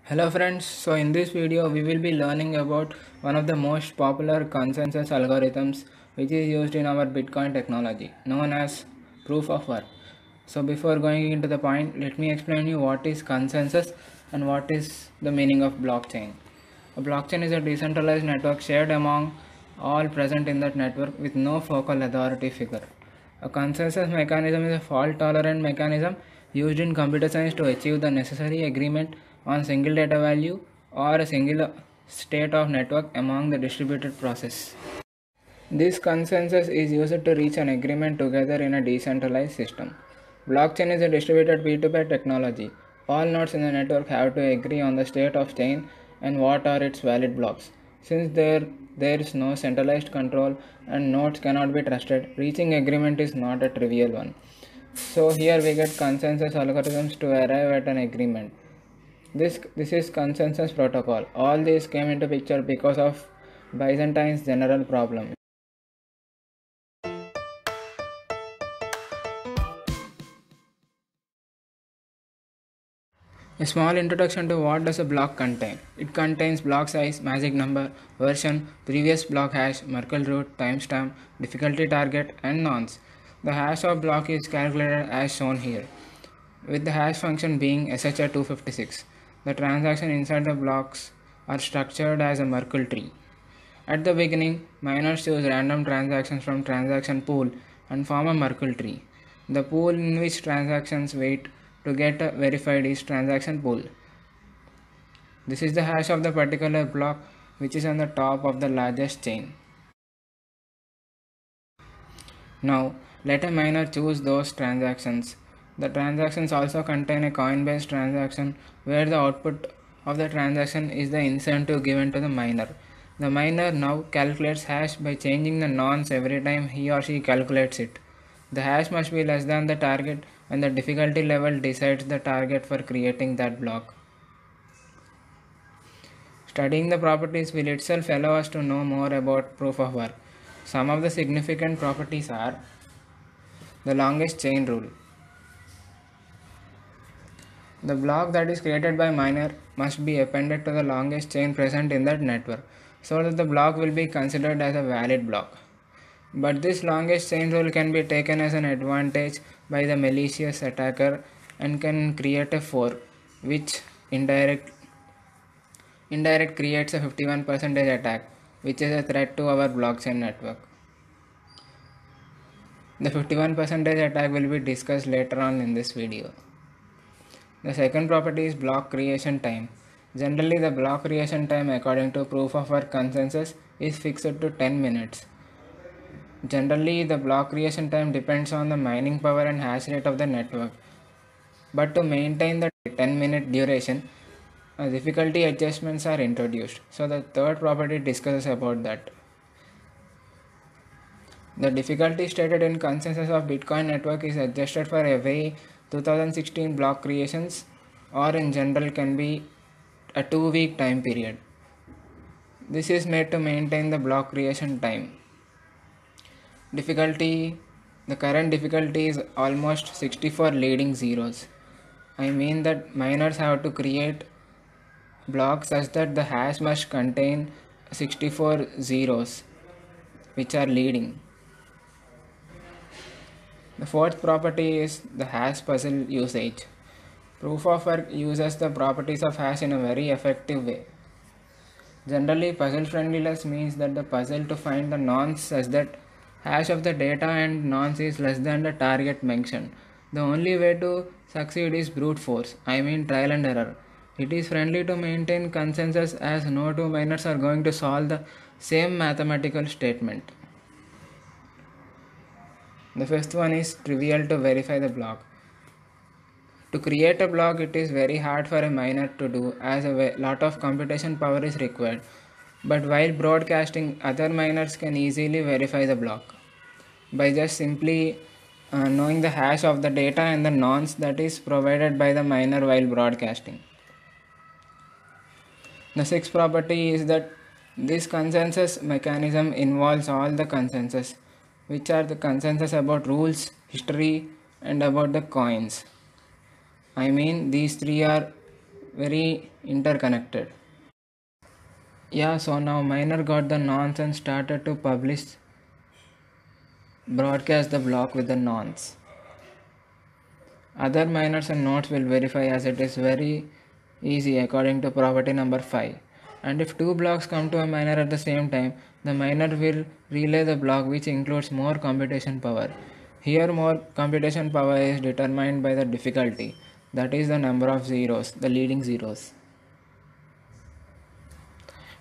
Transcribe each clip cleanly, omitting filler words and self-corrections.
Hello friends, so in this video we will be learning about one of the most popular consensus algorithms which is used in our Bitcoin technology known as proof of work. So before going into the point, let me explain you what is consensus and what is the meaning of blockchain. A blockchain is a decentralized network shared among all present in that network with no focal authority figure. A consensus mechanism is a fault-tolerant mechanism used in computer science to achieve the necessary agreement on single data value or a single state of network among the distributed process. This consensus is used to reach an agreement together in a decentralized system. Blockchain is a distributed P2P technology. All nodes in the network have to agree on the state of chain and what are its valid blocks. Since there is no centralized control and nodes cannot be trusted, reaching agreement is not a trivial one. So here we get consensus algorithms to arrive at an agreement. This is consensus protocol. All these came into picture because of Byzantine's general problem. A small introduction to what does a block contain. It contains block size, magic number, version, previous block hash, Merkle root, timestamp, difficulty target, and nonce. The hash of block is calculated as shown here, with the hash function being SHA-256. The transactions inside the blocks are structured as a Merkle tree. At the beginning, miners choose random transactions from transaction pool and form a Merkle tree. The pool in which transactions wait to get verified is transaction pool. This is the hash of the particular block which is on the top of the largest chain. Now, let a miner choose those transactions. The transactions also contain a coin-based transaction where the output of the transaction is the incentive given to the miner. The miner now calculates hash by changing the nonce every time he or she calculates it. The hash must be less than the target and the difficulty level decides the target for creating that block. Studying the properties will itself allow us to know more about proof of work. Some of the significant properties are the longest chain rule. The block that is created by miner must be appended to the longest chain present in that network so that the block will be considered as a valid block. But this longest chain rule can be taken as an advantage by the malicious attacker and can create a fork which indirect creates a 51% attack, which is a threat to our blockchain network. The 51% attack will be discussed later on in this video. The second property is block creation time. Generally, the block creation time according to proof of work consensus is fixed to 10 minutes. Generally, the block creation time depends on the mining power and hash rate of the network. But to maintain the 10-minute duration, difficulty adjustments are introduced. So the third property discusses about that. The difficulty stated in consensus of Bitcoin network is adjusted for every 2016 block creations or in general can be a 2-week time period. This is made to maintain the block creation time. Difficulty, the current difficulty is almost 64 leading zeros. I mean that miners have to create blocks such that the hash must contain 64 zeros which are leading. The fourth property is the hash puzzle usage. Proof of work uses the properties of hash in a very effective way. Generally, puzzle friendliness means that the puzzle to find the nonce such that hash of the data and nonce is less than the target mentioned. The only way to succeed is brute force, I mean trial and error. It is friendly to maintain consensus as no two miners are going to solve the same mathematical statement. The fifth one is trivial to verify the block. To create a block, it is very hard for a miner to do as a lot of computation power is required. But while broadcasting, other miners can easily verify the block by just simply knowing the hash of the data and the nonce that is provided by the miner while broadcasting. The sixth property is that this consensus mechanism involves all the consensus, which are the consensus about rules, history, and about the coins. I mean, these three are very interconnected. Yeah, so now miner got the nonce and started to broadcast the block with the nonce. Other miners and nodes will verify as it is very easy according to property number 5. And if two blocks come to a miner at the same time, the miner will relay the block which includes more computation power. Here more computation power is determined by the difficulty, that is the number of zeros, the leading zeros.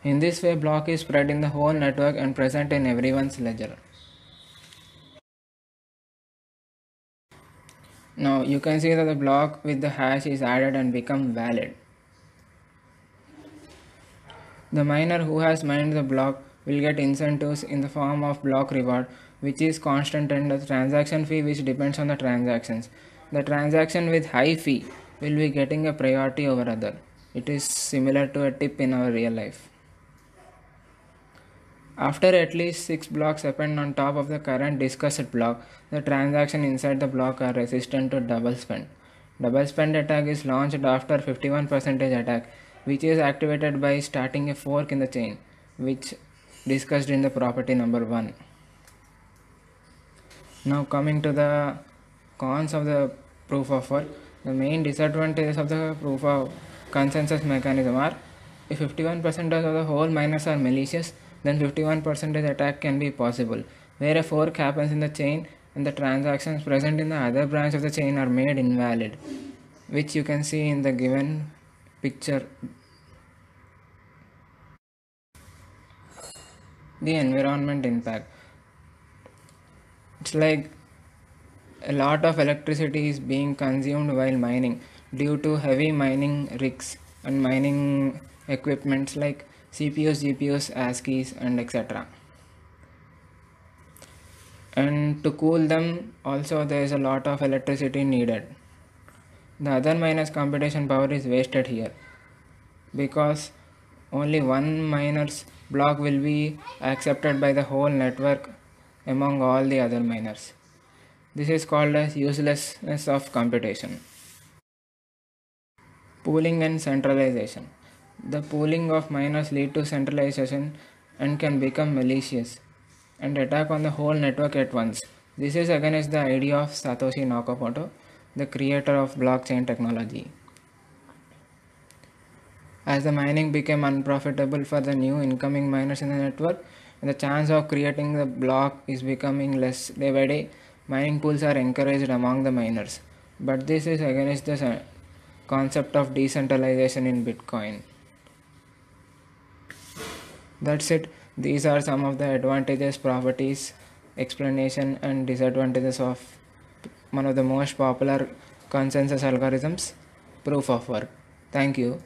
In this way, block is spread in the whole network and present in everyone's ledger. Now you can see that the block with the hash is added and become valid. The miner who has mined the block will get incentives in the form of block reward, which is constant, and the transaction fee which depends on the transactions. The transaction with high fee will be getting a priority over other. It is similar to a tip in our real life. After at least 6 blocks append on top of the current discussed block, the transaction inside the block are resistant to double spend. Double spend attack is launched after 51% attack, which is activated by starting a fork in the chain, which discussed in the property number 1. Now coming to the cons of the proof of work, the main disadvantages of the proof of consensus mechanism are: if 51% of the whole miners are malicious, then 51% attack can be possible, where a fork happens in the chain and the transactions present in the other branch of the chain are made invalid, which you can see in the given picture. The environment impact. It's like a lot of electricity is being consumed while mining due to heavy mining rigs and mining equipments like CPUs, GPUs, ASICs, and etc. And to cool them also there is a lot of electricity needed. The other miner's computation power is wasted here because only one miner's block will be accepted by the whole network among all the other miners. This is called as uselessness of computation. Pooling and centralization. The pooling of miners lead to centralization and can become malicious and attack on the whole network at once. This is against the idea of Satoshi Nakamoto, the creator of blockchain technology. As the mining became unprofitable for the new incoming miners in the network, and the chance of creating the block is becoming less day by day, mining pools are encouraged among the miners. But this is against the concept of decentralization in Bitcoin. That's it. These are some of the advantages, properties, explanation, and disadvantages of one of the most popular consensus algorithms, proof of work. Thank you.